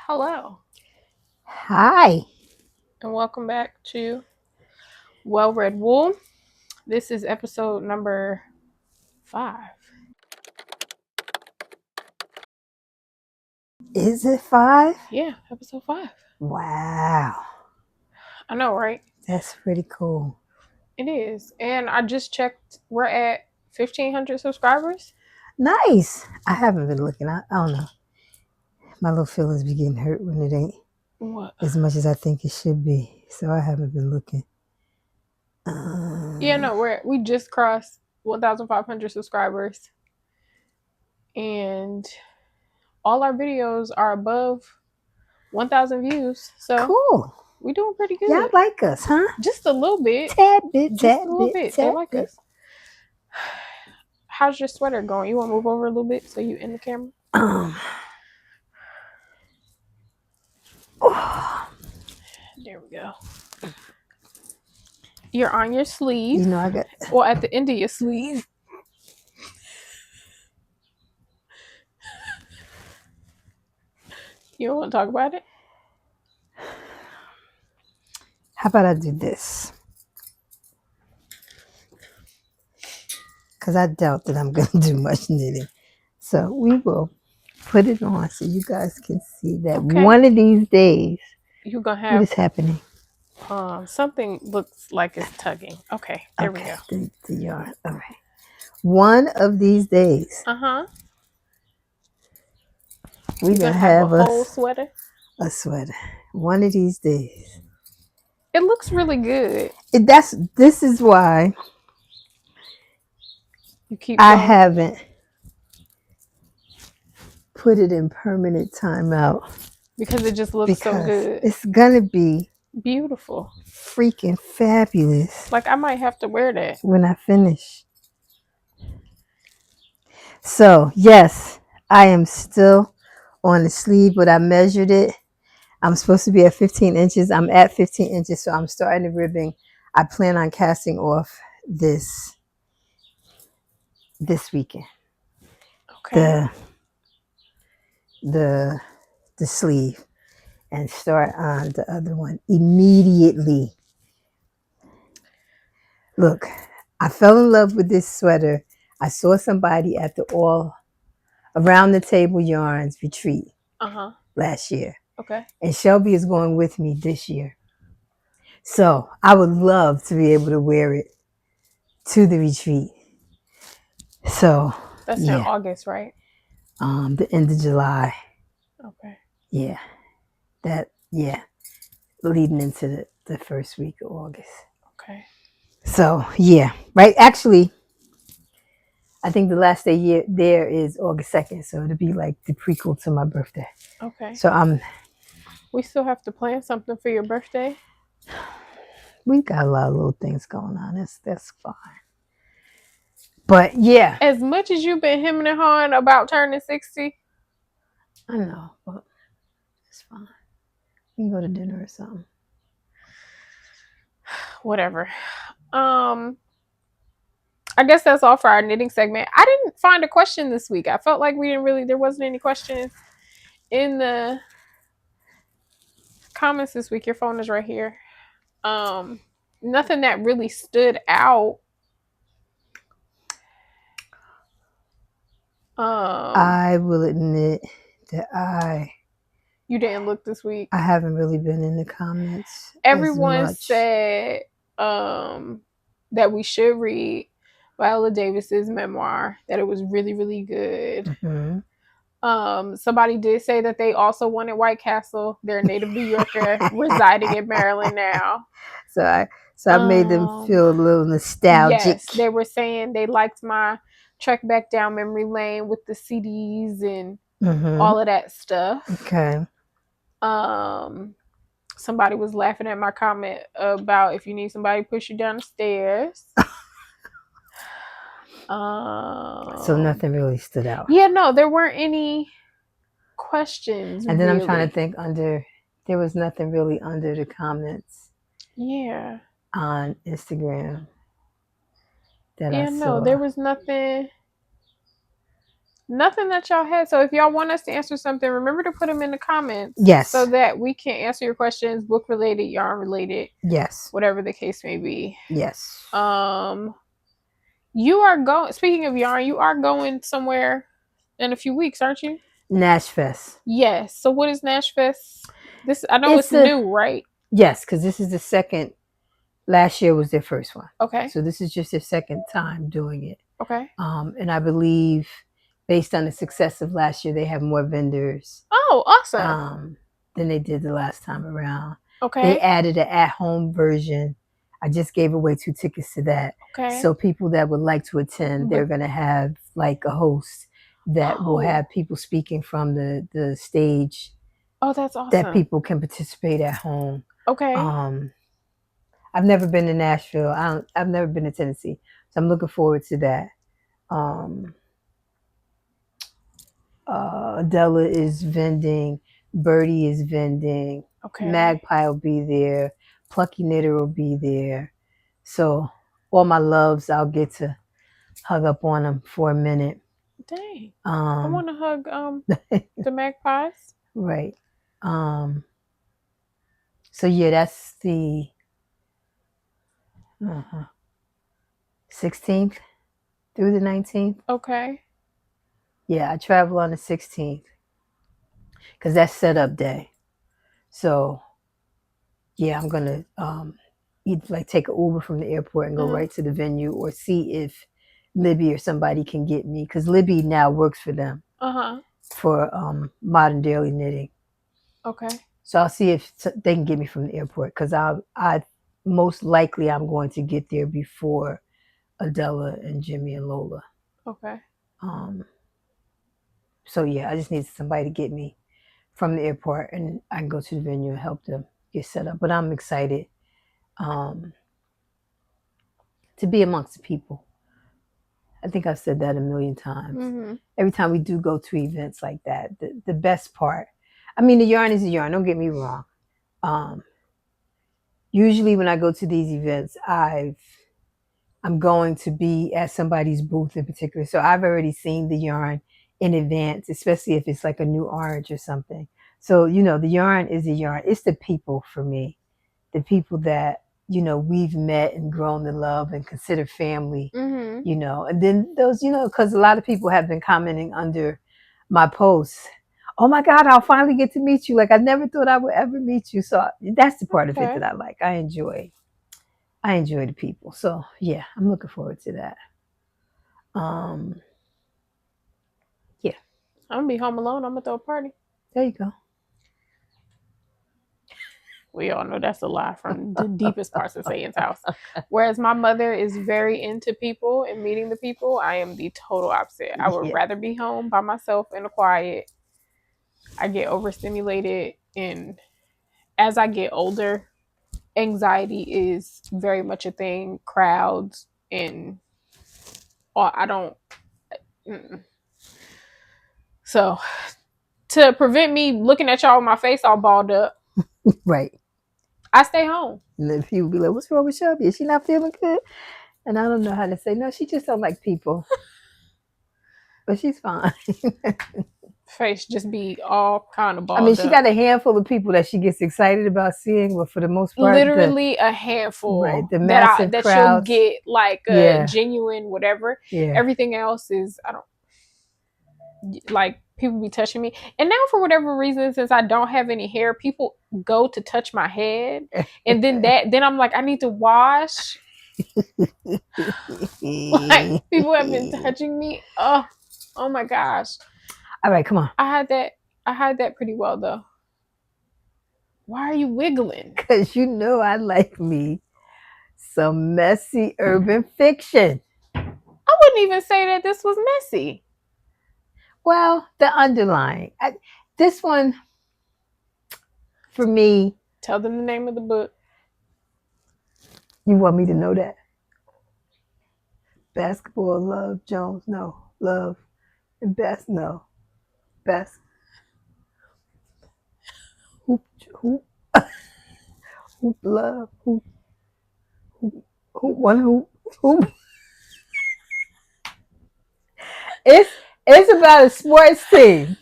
Hello, Hi. and welcome back to Well Read Wool. This is episode number 5. Is it 5? Yeah, episode 5. Wow. I know, right? That's pretty cool. It is. And I just checked, we're at 1,500 subscribers. Nice. I haven't been looking. I don't know. My little feelings be getting hurt when it ain't What? as much as I think it should be. So I haven't been looking. Yeah, no, we just crossed 1,500 subscribers. And all our videos are above 1,000 views. So Cool. we're doing pretty good. Y'all like us, huh? Just a little bit. Tad bit, Just tad a little bit, bit. They tad like bit. us. How's your sweater going? You want to move over a little bit so you in the camera? There we go. You're on your sleeve. You know, I got. Well, at the end of your sleeve. You don't want to talk about it? How about I do this? Because I doubt that I'm going to do much knitting. So we will put it on so you guys can see that one of these days. You're going to What have is happening? something looks like it's tugging. Okay, there we go. The yarn. All right. One of these days, we're going to have a whole sweater. A sweater. One of these days. It looks really good. This is why you keep I haven't put it in permanent timeout. Because it just looks so good. It's going to be beautiful. Freaking fabulous. Like, I might have to wear that when I finish. So, yes, I am still on the sleeve, but I measured it. I'm supposed to be at 15 inches. I'm at 15 inches, so I'm starting the ribbing. I plan on casting off this weekend. Okay. The sleeve and start on the other one immediately. Look, I fell in love with this sweater. I saw somebody at the All Around the Table Yarns retreat last year. Okay. And Shelby is going with me this year. So I would love to be able to wear it to the retreat. So that's in August, right? The end of July. Okay. Yeah. Leading into the first week of August. Okay. So yeah. Right. Actually, I think the last day there is August 2nd. So it'll be like the prequel to my birthday. Okay. So we still have to plan something for your birthday. We've got a lot of little things going on. That's fine. But yeah. As much as you've been hemming and hawing about turning 60. I know, but it's fine. We can go to dinner or something. Whatever. I guess that's all for our knitting segment. I didn't find a question this week. I felt like there wasn't any questions in the comments this week. Your phone is right here. Nothing that really stood out. I will admit that you didn't look this week. I haven't really been in the comments. Everyone said that we should read Viola Davis's memoir, that it was really, really good. Mm-hmm. Somebody did say that they also wanted White Castle. They're a native New Yorker residing in Maryland now. So I made them feel a little nostalgic. Yes, they were saying they liked my trek back down memory lane with the CDs and all of that stuff. Okay. Somebody was laughing at my comment about if you need somebody to push you down the stairs. So nothing really stood out. Yeah, no, there weren't any questions. And then I'm trying to think there was nothing really under the comments. Yeah. On Instagram. I saw. No, there was nothing. Nothing that y'all had. So if y'all want us to answer something, remember to put them in the comments so Yes. that we can answer your questions, book related, yarn related, Yes. whatever the case may be. Yes. You are going. Speaking of yarn, you are going somewhere in a few weeks, aren't you? Nashfest. Yes. So what is Nashfest? This I know It's it's a new, right? yes, because this is the second. Last year was their first one, Okay. so this is just their second time doing it. Okay. And I believe, based on the success of last year, they have more vendors Oh, awesome. than they did the last time around. They Okay. added an at-home version. I just gave away 2 tickets to that. Okay. So people that would like to attend, they're But going to have like a host that will oh, have people speaking from the stage oh, that's that awesome. people can participate at home. Okay. Um, I've never been to Nashville. I've never been to Tennessee, so I'm looking forward to that. Um, Adela is vending, Birdie is vending, Okay. Magpie will be there, Plucky Knitter will be there. So all my loves, I'll get to hug up on them for a minute. Dang. I Um, want to hug the magpies. right. Um, so yeah, that's the 16th through the 19th. Okay. Yeah, I travel on the 16th because that's setup day. So yeah, I'm gonna either like take an Uber from the airport and go Uh-huh. right to the venue, or see if Libby or somebody can get me, because Libby now works for them Uh-huh. for modern daily knitting. Okay. So I'll see if they can get me from the airport, because I most likely I'm going to get there before Adela and Jimmy and Lola. Okay. Um, so yeah, I just need somebody to get me from the airport, and I can go to the venue and help them get set up. But I'm excited um, to be amongst the people. I think I've said that a million times. Mm-hmm. Every time we do go to events like that, the best part, I mean, the yarn is the yarn, don't get me wrong. Um, Usually when I go to these events, I'm going to be at somebody's booth in particular. So I've already seen the yarn in advance, especially if it's like a new orange or something. So, the yarn is the yarn. It's the people for me, the people that, we've met and grown to love and consider family, Mm-hmm. and then those, because a lot of people have been commenting under my posts. Oh my God, I'll finally get to meet you. Like, I never thought I would ever meet you. So that's the part of it Okay. that I like. I enjoy the people. So yeah, I'm looking forward to that. Um, yeah, I'm gonna be home alone. I'm gonna throw a party. there you go. We all know that's a lie from the deepest parts of Satan's house. Whereas my mother is very into people and meeting the people, I am the total opposite. I would Yeah, rather be home by myself in the quiet. I get overstimulated, and as I get older, anxiety is very much a thing. Crowds and I don't. Mm-mm. So to prevent me looking at y'all with my face all balled up, right. I stay home. And then people be like, "What's wrong with Shelby? Is she not feeling good?" And I don't know how to say no. She just don't like people, but she's fine. Face just be all kind of I mean, balled she up. got a handful of people that she gets excited about seeing, but for the most part, Literally a right, handful the that massive she'll crowds. get like a Yeah, genuine whatever. yeah. Everything else is I don't like people be touching me. And now for whatever reason, since I don't have any hair, people go to touch my head, and then I'm like I need to wash. Like people have been touching me. Oh my gosh. All right, come on. I had that. I had that pretty well though. Why are you wiggling? Because I like me some messy urban fiction. I wouldn't even say that this was messy. Well, the underlying. This one, for me, Tell them the name of the book. you want me to know that? Basketball, love, Jones, no. Love, and best, no. Best, hoop, hoop, hoop, love, hoop, hoop, hoop, one hoop, hoop. It's It's about a sports team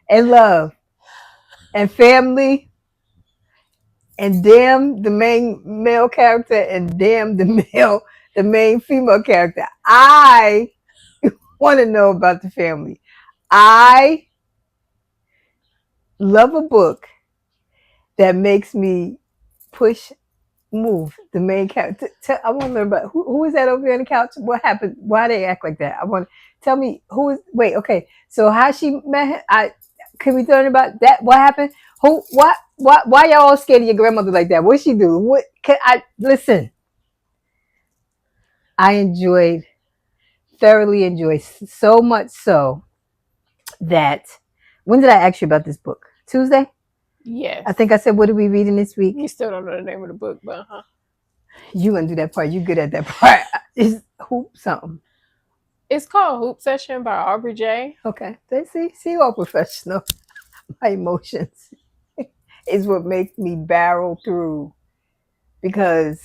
and love and family and damn the main male character and damn the main female character. I want to know about the family. I love a book that makes me push move the main character. I want to learn about who is that over there on the couch. What happened? Why they act like that? I want tell me who is. Wait, okay. So how she met? I can we learn about that? What happened? Who? What? Why y'all all scared of your grandmother like that? What she do? What? Can I listen? I enjoyed thoroughly enjoyed so much so that when did I ask you about this book? Tuesday. Yes. I think I said, what are we reading this week? You still don't know the name of the book, but You gonna do that part. You good at that part. It's hoop something. it's called Hoop Session by Aubry J. Okay. They see all professional. My emotions is what makes me barrel through because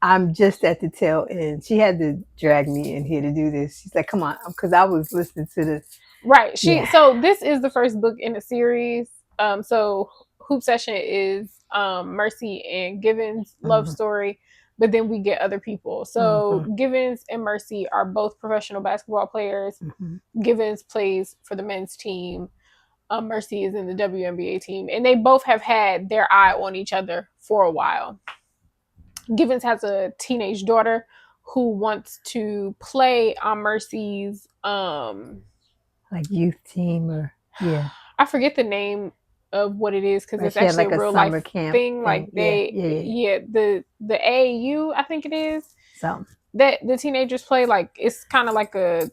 I'm just at the tail end. She had to drag me in here to do this. She's like, come on, because I was listening to the Right. yeah. So this is the first book in the series. So Hoop Session is Mercy and Given's love Mhm. story, but then we get other people. So Mhm. Givens and Mercy are both professional basketball players. Mhm. Givens plays for the men's team. Mercy is in the WNBA team, and they both have had their eye on each other for a while. Givens has a teenage daughter who wants to play on Mercy's Like youth team or yeah. I forget the name of what it is because Right. it's She had actually like a a real summer life camp thing. thing. Like Yeah. they, Yeah. Yeah. yeah, the AAU, I think it is So that the teenagers play. Like it's kind of like a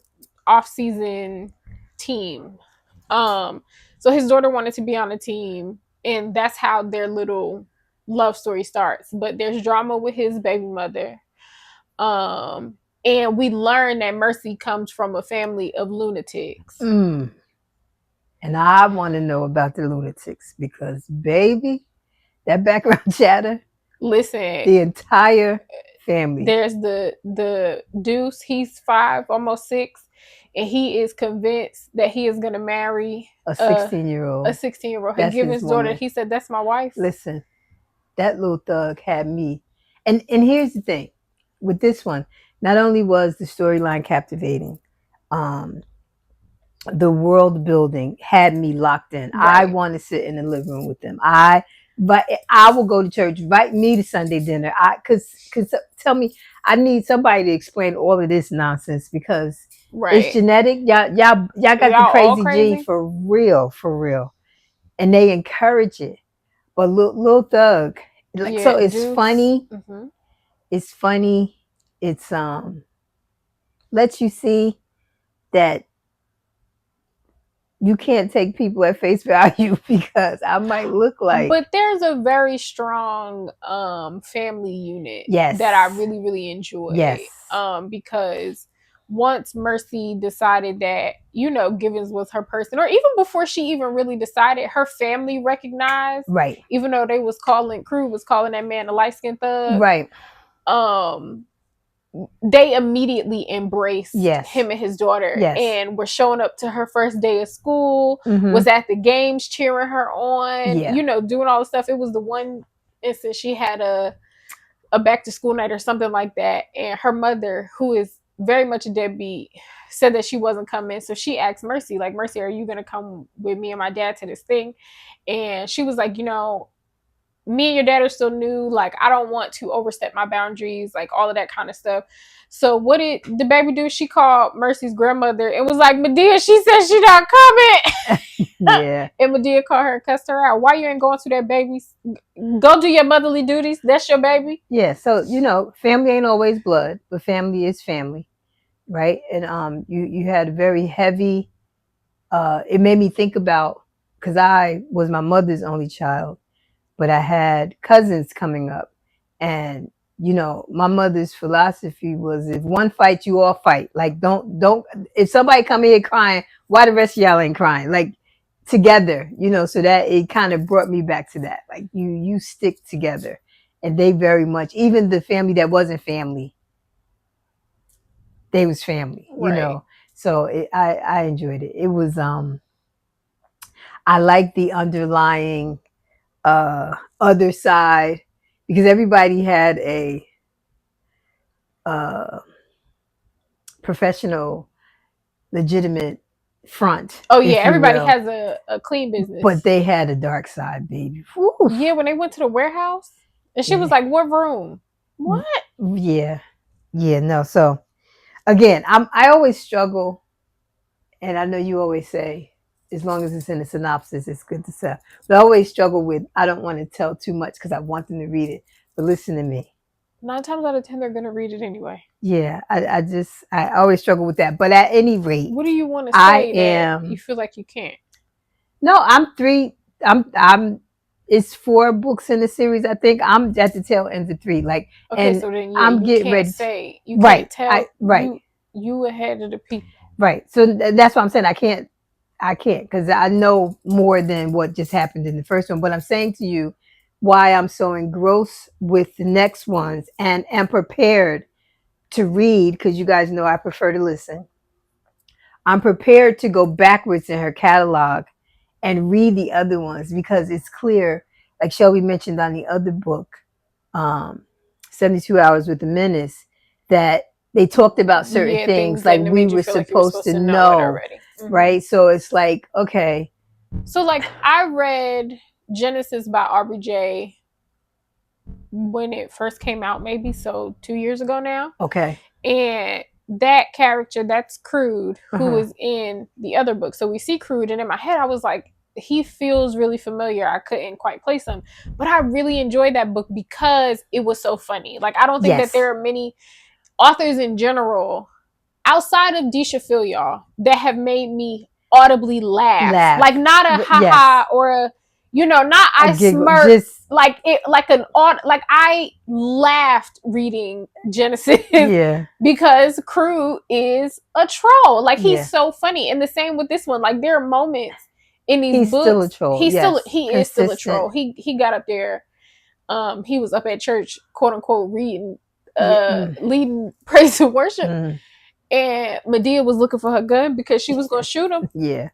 off season team. So his daughter wanted to be on the team, and that's how their little love story starts. But there's drama with his baby mother. Um, and we learn that Mercy comes from a family of lunatics. mm. And I want to know about the lunatics because baby, that background chatter, Listen, the entire family. there's the Deuce. He's 5, almost 6, and he is convinced that he is gonna marry A a 16-year-old. 16-year-old. He That's given his his daughter. woman. He said, "That's my wife." Listen, that little thug had me. And here's the thing with this one, not only was the storyline captivating, um, the world building had me locked in. I Right, want to sit in the living room with them. But I will go to church. Invite me to Sunday dinner. Cause tell me, I need somebody to explain all of this nonsense because it's right. genetic. Y'all got the Y'all all crazy gene crazy. for real, and they encourage it. But Lil Thug, like, Yeah, so it's Deuce. funny. It's funny. It's lets you see that you can't take people at face value because I might look like But there's a very strong family unit yes, that I really really enjoy. yes, Because once Mercy decided that Givens was her person, or even before she even really decided, her family recognized, right, even though Crew was calling that man a light skinned thug. right, Um, they immediately embraced yes, him and his daughter yes, and were showing up to her first day of school, mm-hmm. was at the games cheering her on, Yeah, doing all the stuff. It was the one instance she had a back to school night or something like that, and her mother, who is very much a deadbeat, said that she wasn't coming. So she asked Mercy, like, Mercy, are you gonna come with me and my dad to this thing? And she was like, me and your dad are still new. Like, I don't want to overstep my boundaries, like all of that kind of stuff. So what did the baby do? She called Mercy's grandmother and was like, Medea, she said she not coming. yeah, And Medea called her and cussed her out. Why you ain't going to that baby? Go do your motherly duties. That's your baby. yeah. So family ain't always blood, but family is family, right? And you had a very heavy. It made me think about because I was my mother's only child, but I had cousins coming up. And, my mother's philosophy was if one fight, you all fight. Like, don't, if somebody come in here crying, why the rest of y'all ain't crying? Like, together, so that it kind of brought me back to that. Like, you stick together. And they very much, even the family that wasn't family, they was family, Right. So I enjoyed it. It was I like the underlying other side because everybody had a uh, professional, legitimate front, Oh yeah, if you everybody will, has a clean but business. they had a dark side, baby. Yeah, Oof. when they went to the warehouse, and she was Yeah, like, "What room? What?" yeah, yeah. No, so again, I always struggle, and I know you always say, as long as it's in a synopsis, it's good to sell. But I always struggle with I don't want to tell too much because I want them to read it. But listen to me. 9 times out of 10, they're gonna read it anyway. Yeah, I always struggle with that. But at any rate, What do you want to I say that you am feel like you can't? no, I'm three. I'm. It's four books in the series. I think I'm at the tail end of three. Like, Okay, and so then yeah, I'm you getting can't ready. say, you Right. can't tell Right. you ahead of the people. Right. So that's what I'm saying. I can't. I can't because I know more than what just happened in the first one. But I'm saying to you why I'm so engrossed with the next ones and am prepared to read because you guys know I prefer to listen. I'm prepared to go backwards in her catalog and read the other ones because it's clear, like Shelby mentioned on the other book, um, 72 Hours with the Menace, that they talked about certain Yeah, things things like that we made you were feel like you were supposed supposed to to know it know, already. right? So it's like, okay, So like I read Genesis by Aubry J when it first came out, maybe so 2 years ago now. okay, And that character, that's Crude, who uh-huh. is in the other book. So we see Crude, and in my head, I was like, he feels really familiar. I couldn't quite place him, but I really enjoyed that book because it was so funny. Like, I don't think that Yes, there are many authors in general outside of Disha Phil, y'all, that have made me audibly laugh. Like, laugh. not a haha Yes, or a, not a I giggle. smirk, Just, like it, like an odd, like I laughed reading Genesis yeah, because Crew is a troll. Like, he's yeah. so funny. And the same with this one. Like, there are moments in these He's still a books. troll. Yes, He is still a consistent. troll. He got up there. He was up at church, quote unquote, reading, Yeah, leading praise and worship, mm, and Medea was looking for her gun because she was gonna shoot him. yeah,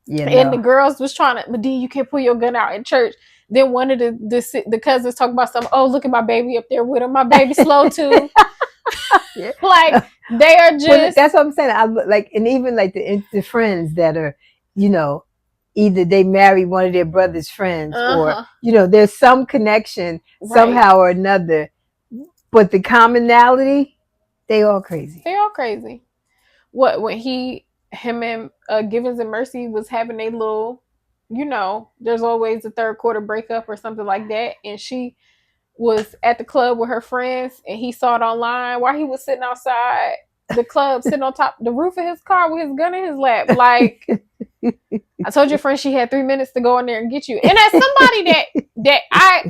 yeah. And the No, girls was trying to, Medea, you can't pull your gun out in church. Then one of the cousins talk about something. Oh, look at my baby up there with him. My baby slow too. yeah. Like, they are Well, just that's what I'm saying. I like, and even like the friends that are, you know, either they marry one of their brother's friends, or uh-huh. there's some connection Right. somehow or another. But the commonality, they all crazy. They all crazy. What when him and Givens and Mercy was having a little, there's always a third quarter breakup or something like that, and she was at the club with her friends, and he saw it online while he was sitting outside the club, sitting on top the roof of his car with his gun in his lap. Like, I told your friend she had 3 minutes to go in there and get you. And as somebody that I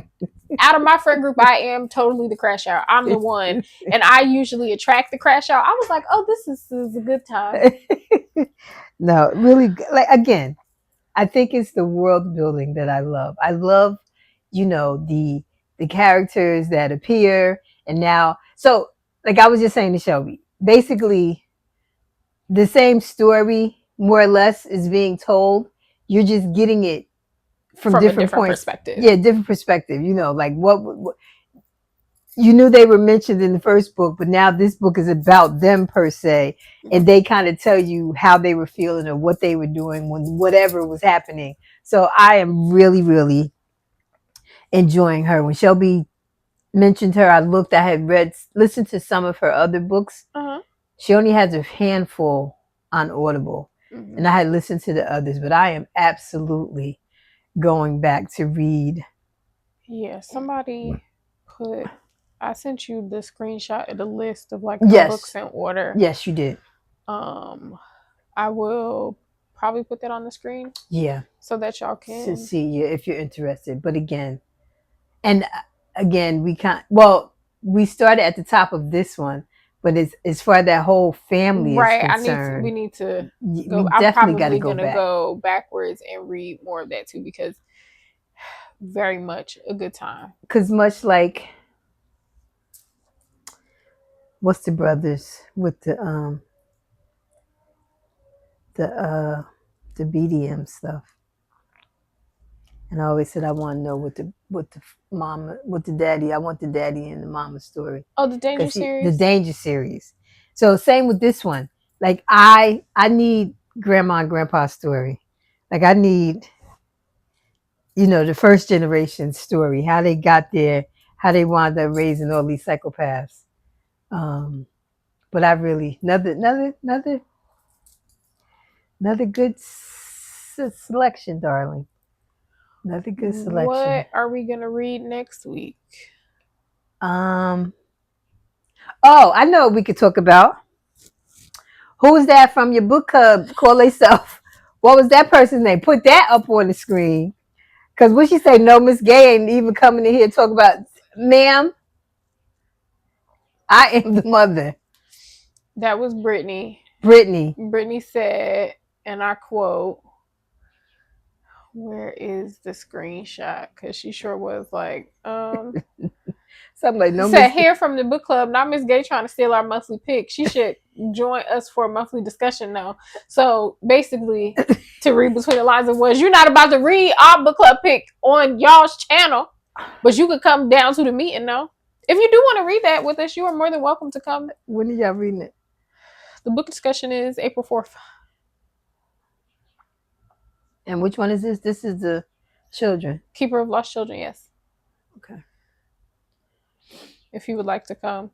out of my friend group, I am totally the crash out. I'm the one, and I usually attract the crash out. I was like, oh, this is a good time. No, really, like again, I think it's the world building that I love. I love, the characters that appear, and now, so like I was just saying to Shelby, basically the same story more or less is being told. You're just getting it from From a different different points. perspective. Yeah, different perspective. Like what you knew they were mentioned in the first book, but now this book is about them per se, and they kind of tell you how they were feeling or what they were doing when whatever was happening. So I am really, really enjoying her. When Shelby mentioned her, I had listened to some of her other books. Uh-huh. She only has a handful on Audible, Mm-hmm. and I had listened to the others, but I am absolutely going back to read. Yeah, somebody put. I sent you the screenshot of the list of like her books Yes, in order. yes, you did. Um, I will probably put that on the screen Yeah, so that y'all to can. see you if you're interested. But again, and again, we can't. Well, we started at the top of this one, but as far as that whole family is Right, we concerned, need to we go. I'm definitely got to probably go gonna back. go backwards and read more of that too because very much a good time. Because much like, what's the brothers with the the BDM stuff. And I always said I want to know what the mama, what the daddy. I want the daddy and the mama story. Oh, the Danger Because the series. Danger series. So same with this one. Like I need grandma and grandpa's story. Like I need, the first generation story, how they got there, how they wound up raising all these psychopaths. But I really another good selection, darling. Another good selection. What are we gonna read next week? Oh, I know what we could talk about. Who's that from your book club? Call themselves. What was that person's name? Put that up on the screen. Because what she say? No, Miss Gay ain't even coming in here to talk about. Ma'am, I am the mother. That was Brittany. Brittany. Brittany said, and I quote, "Where is the screenshot?" Because she sure was like, Something like no said Miss. here from the book club, not Miss Gay trying to steal our monthly pick. She should join us for a monthly discussion now. So basically, to read between the lines, it was you're not about to read our book club pick on y'all's channel, but you could come down to the meeting though. If you do want to read that with us, you are more than welcome to come. When are y'all reading it? The book discussion is April 4th. And which one is this? This is the children. Keeper of Lost Children, yes. Okay. If you would like to come.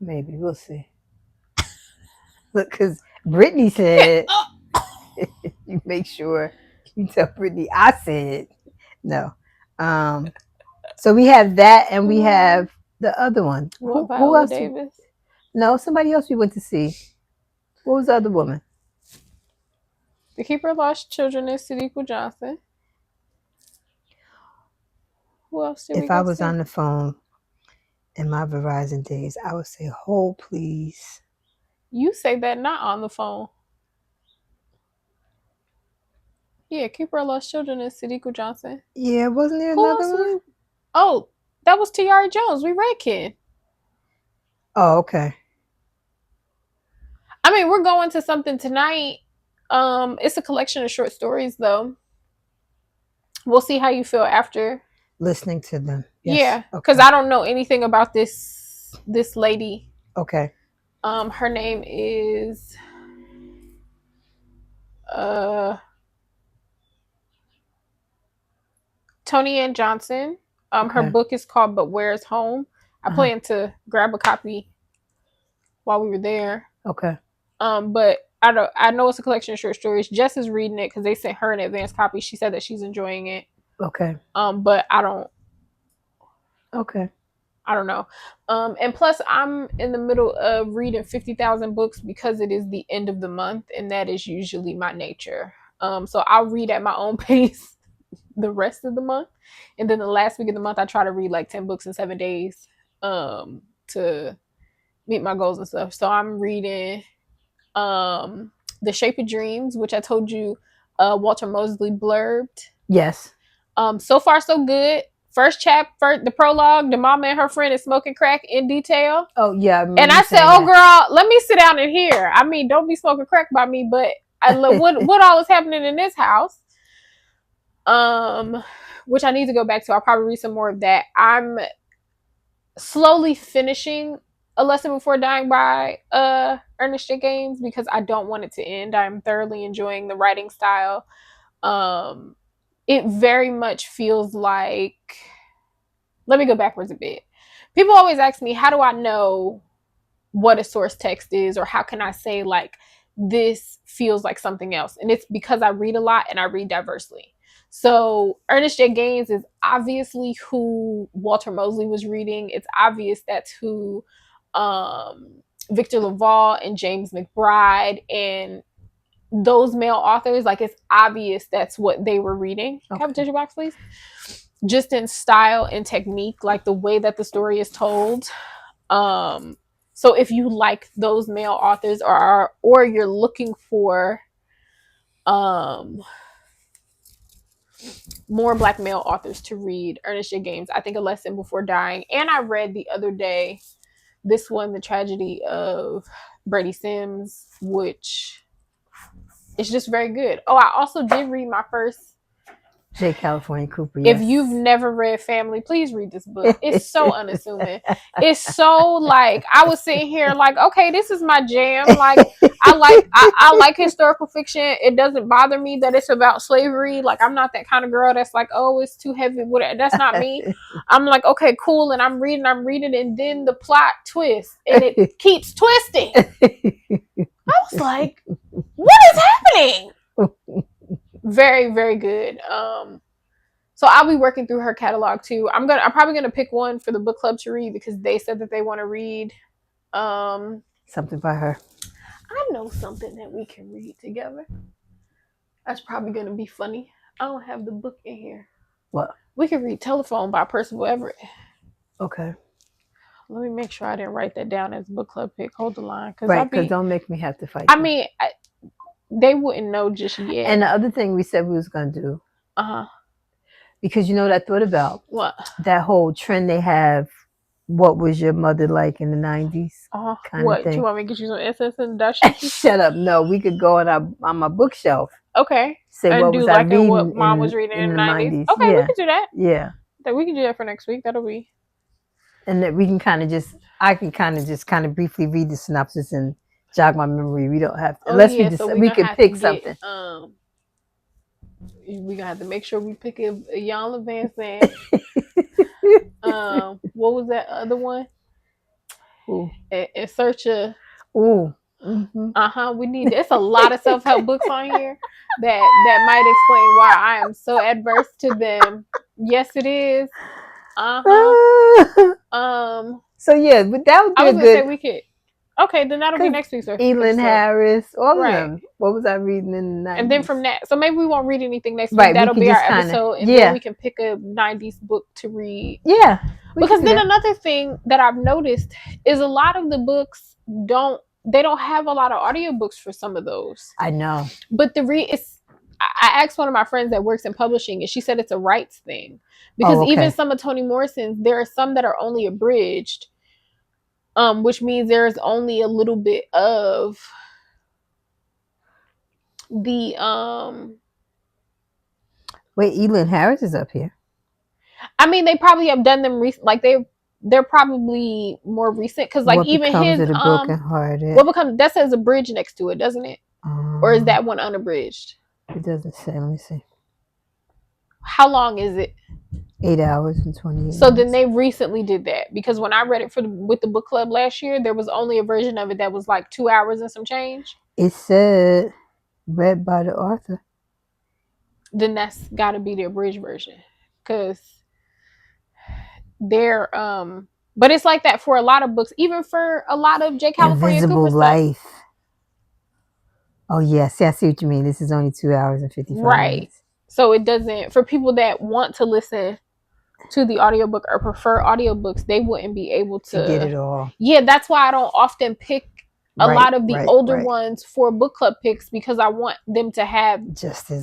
Maybe. We'll see. Look, because Brittany said, you make sure you tell Brittany I said no. So we have that and we have the other one. What, Who Viola else? Davis? No, somebody else we went to see. What was the other woman? The Keeper of Lost Children is Sadiqa Johnson. Who else did we If I go was see? on the phone in my Verizon days, I would say, hold please. You say that not on the phone. Yeah, Keeper of Lost Children is Sadiqa Johnson. Yeah, wasn't there Who another else? one? Oh, that was Tiara Jones. We read Kid. Oh, okay. I mean, we're going to something tonight. It's a collection of short stories, though. We'll see how you feel after Listening to them. Yes. Yeah, because okay. I don't know anything about this lady. Okay. Her name is Toni Ann Johnson. Okay. Her book is called But Where's Home? I plan to grab a copy while we were there. Okay. But I know it's a collection of short stories. Jess is reading it because they sent her an advanced copy. She said that she's enjoying it. Okay. But I don't. Okay. I don't know. And plus, I'm in the middle of reading 50,000 books because it is the end of the month, and that is usually my nature. So I'll read at my own pace the rest of the month, and then the last week of the month, I try to read like 10 books in 7 days to meet my goals and stuff. So I'm reading The Shape of Dreams, which I told you Walter Mosley blurbed. Yes. So far, so good. First chapter, the prologue, the mama and her friend is smoking crack in detail. Oh, yeah. And I said, oh, girl, let me sit down and hear. I mean, don't be smoking crack by me, but what all is happening in this house? Which I need to go back to. I'll probably read some more of that. I'm slowly finishing A Lesson Before Dying by Ernest J. Gaines because I don't want it to end. I'm thoroughly enjoying the writing style. It very much feels like, let me go backwards a bit. People always ask me, how do I know what a source text is, or how can I say like this feels like something else? And it's because I read a lot and I read diversely. So Ernest J. Gaines is obviously who Walter Mosley was reading. It's obvious that's who Victor Laval and James McBride and those male authors, like it's obvious that's what they were reading. Okay. Have a tissue box, please? Just in style and technique, like the way that the story is told. So if you like those male authors or you're looking for more Black male authors to read, Ernest J. Gaines, I think A Lesson Before Dying. And I read the other day this one, The Tragedy of Brady Sims, which It's just very good. Oh, I also did read my first. J. California Cooper, If yes. you've never read Family, please read this book. It's so unassuming. It's so like I was sitting here like, okay, this is my jam. Like I like historical fiction. It doesn't bother me that it's about slavery. Like I'm not that kind of girl that's like, oh, it's too heavy. Whatever. That's not me. I'm like, okay, cool, and I'm reading, and then the plot twists, and it keeps twisting. I was like, what is happening? Very, very good. So I'll be working through her catalog too. I'm probably gonna pick one for the book club to read because they said that they want to read something by her. I know something that we can read together. That's probably gonna be funny. I don't have the book in here. What? We can read Telephone by Percival Everett. Okay. Let me make sure I didn't write that down as book club pick. Hold the line, because don't make me have to fight. I mean, they wouldn't know just yet. And the other thing we said we was gonna do. Because you know what I thought about? What? That whole trend they have. What was your mother like in the 90s? What? Do you want me to get you some SS and dashiki? Shut up. No, we could go on my bookshelf. Okay. Say and what do was like I reading what mom was reading in the 90s. Okay, yeah. We can do that. Yeah. We can do that for next week. That'll be. And that we can I can kind of briefly read the synopsis and jog my memory. We don't have to, unless we could pick something. We're gonna have to make sure we pick a Jan Van Sant. What was that other one? In search of. Ooh. Mm-hmm. We need. It's a lot of self-help books on here that might explain why I am so adverse to them. Yes, it is. So yeah, but that would be I was a gonna good. Say we could. Okay, then that'll be next week's. Elin Harris, all of them. What was I reading in the 90s? And then from that, so maybe we won't read anything next week. That'll be our episode, and then we can pick a 90s book to read. Yeah. Because then another thing that I've noticed is a lot of the books don't have a lot of audiobooks for some of those. I know. But I asked one of my friends that works in publishing, and she said it's a rights thing. Because even some of Toni Morrison's, there are some that are only abridged. Which means there's only a little bit of the Wait, Elin Harris is up here. I mean, they probably have done them like they're probably more recent because like even his what becomes that says a bridge next to it, doesn't it? Or is that one unabridged? It doesn't say. Let me see. How long is it? 8 hours and 28 minutes. So then they recently did that because when I read it with the book club last year, there was only a version of it that was like 2 hours and some change. It said read by the author. Then that's got to be the abridged version because they're but it's like that for a lot of books, even for a lot of J. California Invisible Cooper Life. Stuff. Oh yes, I see what you mean. This is only 2 hours and 55 minutes. So it doesn't, for people that want to listen to the audiobook or prefer audiobooks, they wouldn't be able to get it all. Yeah, that's why I don't often pick a lot of the older ones for book club picks because I want them to have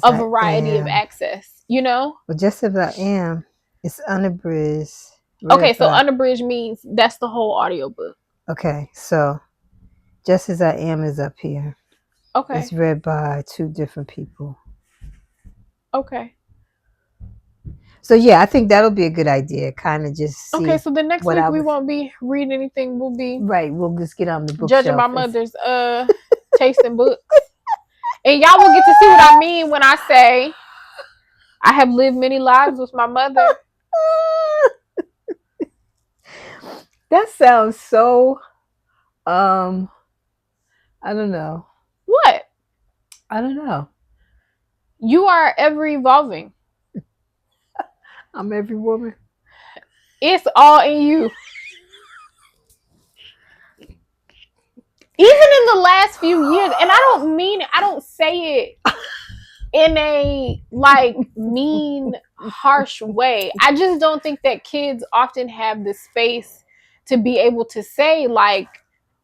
a variety of access, you know? Well, Just As I Am, it's unabridged. Okay, so unabridged means that's the whole audiobook. Okay, so Just As I Am is up here. Okay. It's read by 2 different people. Okay. So yeah, I think that'll be a good idea. Kind of just see. Okay, so the next week we won't be reading anything. We'll be We'll just get on the bookshelf. Judging my mother's taste in books, and y'all will get to see what I mean when I say I have lived many lives with my mother. That sounds so. I don't know. What? I don't know. You are ever evolving. I'm every woman. It's all in you. Even in the last few years, and I don't say it in a like mean, harsh way. I just don't think that kids often have the space to be able to say like,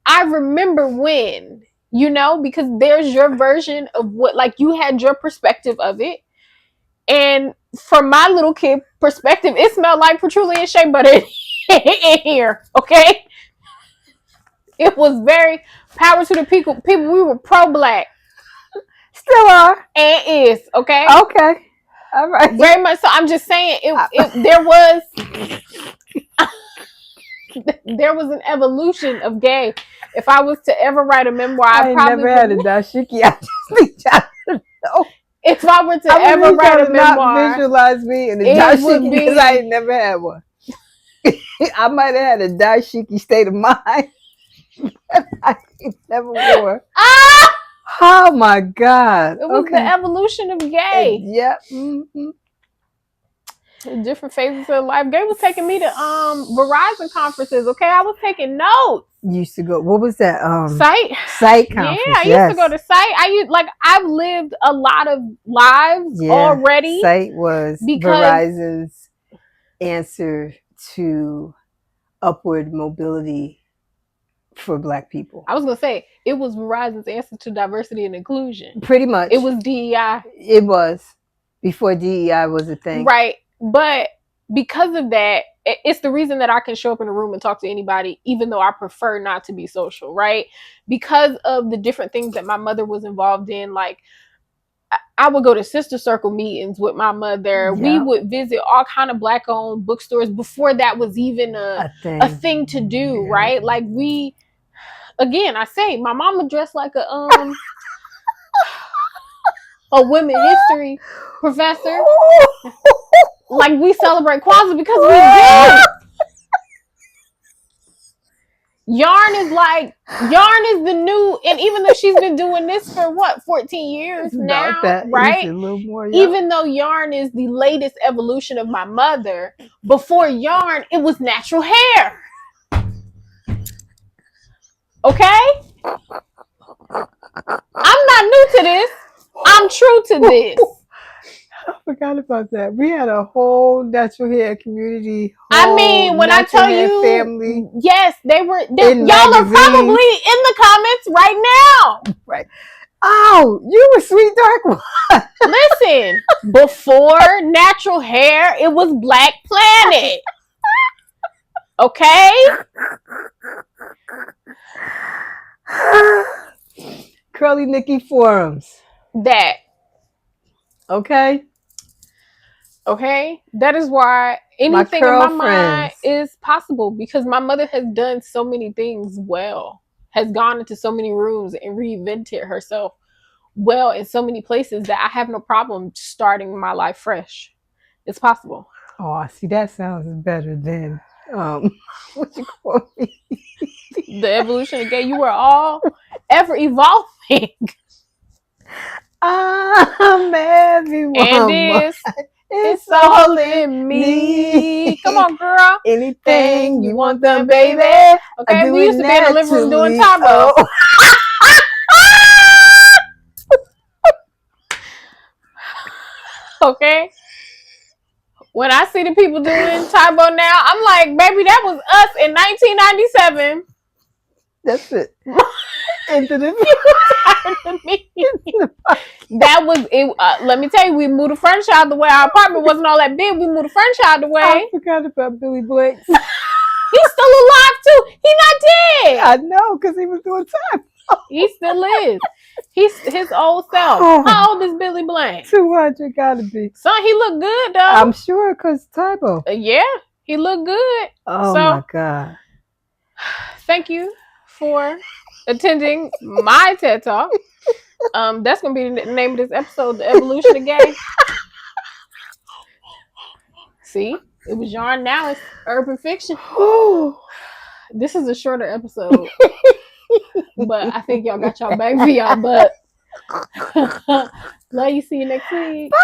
I remember when, you know, because there's your version of what, like you had your perspective of it. And from my little kid perspective, it smelled like patchouli and shea butter in here, okay? It was very power to the people. We were pro-black. Still are. And is, okay? Okay. All right. Very much so. I'm just saying there was an evolution of gay. If I was to ever write a memoir, I probably never had a dashiki. I just need y'all to know. if I were to ever write a memoir, not visualize me in a it would dashiki be- because I ain't never had one. I might have had a dashiki state of mind, but I ain't never wore. ah, Oh my God! it was the evolution of gay. Yep. Mm-hmm. Different phases of life. Gay was taking me to Verizon conferences. Okay, I was taking notes. You used to go. What was that? Site conference. Yeah, I used to go to Site. I've lived a lot of lives already. Site was Verizon's answer to upward mobility for Black people. I was gonna say it was Verizon's answer to diversity and inclusion. Pretty much, it was DEI. It was before DEI was a thing, right? But because of that, it's the reason that I can show up in a room and talk to anybody, even though I prefer not to be social, right? Because of the different things that my mother was involved in, like I would go to sister circle meetings with my mother. Yep. We would visit all kind of Black-owned bookstores before that was even a thing to do, right? Like again, I say my mama dressed like a women history professor. Like we celebrate Kwanzaa because we do. Yarn is the new, and even though she's been doing this for 14 years now, right? A little more, even though yarn is the latest evolution of my mother, before yarn, it was natural hair. Okay? I'm not new to this. I'm true to this. I forgot about that. We had a whole natural hair community. I mean, when I tell you, family, yes, y'all magazines. Are probably in the comments right now. Right. Oh, you were Sweet Dark One. Listen, before natural hair, it was Black Planet. Okay? Curly Nikki forums. That. Okay? That is why anything in my mind is possible, because my mother has done so many things well, has gone into so many rooms and reinvented herself well in so many places that I have no problem starting my life fresh. It's possible. Oh, see, that sounds better than what you call me? The evolution of gay. You were all ever evolving. I'm everyone. And it's all in me. Come on, girl. Anything you want done, baby. Okay, we used to be in the living room doing Taco. Okay. When I see the people doing Taibo now, I'm like, baby, that was us in 1997. That's it. Into the that was it. Let me tell you, we moved the furniture out the way. Our apartment wasn't all that big. We moved the furniture out the way. I forgot about Billy Blanks. He's still alive too. He's not dead. I know, because he was doing time. He still is. He's his old self. Oh. How old is Billy Blank? 200 gotta be. Son, he look good though. I'm sure, because Tybo. Yeah, he look good. Oh my God. Thank you for attending my TED Talk. That's gonna be the name of this episode, The Evolution of Gay. See, it was yarn, now it's urban fiction. This is a shorter episode. But I think y'all got y'all back for y'all butt. Love you. See you next week. Bye.